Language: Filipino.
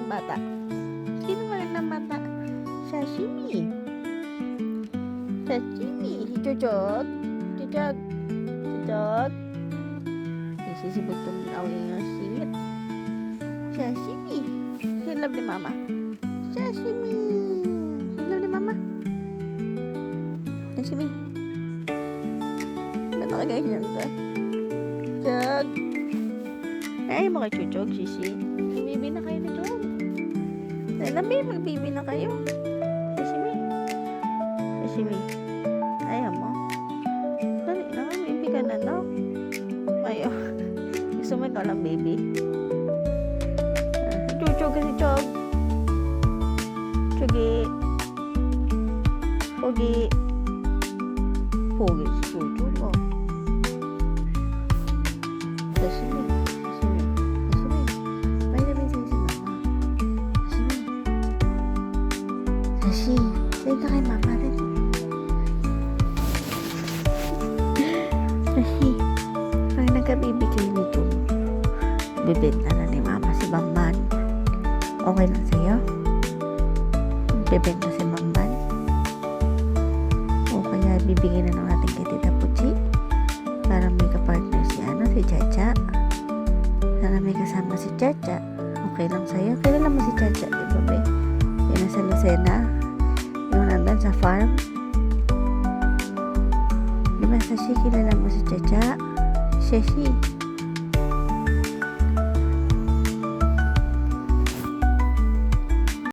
magandang bata? Sino magandang bata? Sashimi. Sashimi. Si Jojot. Jojot. Jojot. Sisibot tong awin yung singit. Sashimi. Si love ni mama. Sashimi. Si love ni mama. Sashimi. Ba't nakaganyan ka? Jog. Ay, mga chuchog, sisi. Bibi na kayo na Jog. Labi, magbibi na kayo. Sashimi. Sashimi. Ayaw mo. Dali na, bibi ka na, no? Ayaw. Gusto mo ikaw lang, baby? Chuchog kasi, Chog. Chogi. Pogi. Pogi si Chuchog, oh. Sashimi. Sashimi. Sashimi. May namin sa'yo si mama. Sashimi. Sashi. Say ka kay mama. Dali. Sashi. Pag nagkabibigay nito, bibenta na ni mama si Bamban. Okay lang sa'yo? Bibenta si Bamban? O kaya bibigyan na ng ating kay Tita Puchi? Para may kapartner si Chacha. Para may kasama si Chacha. Okay lang sa'yo? Kilala mo si Chacha, di ba, be? Yung nasa Lucena. Yung nandun sa farm. Di ba, Sashi, kilala mo si Chacha? Shashi.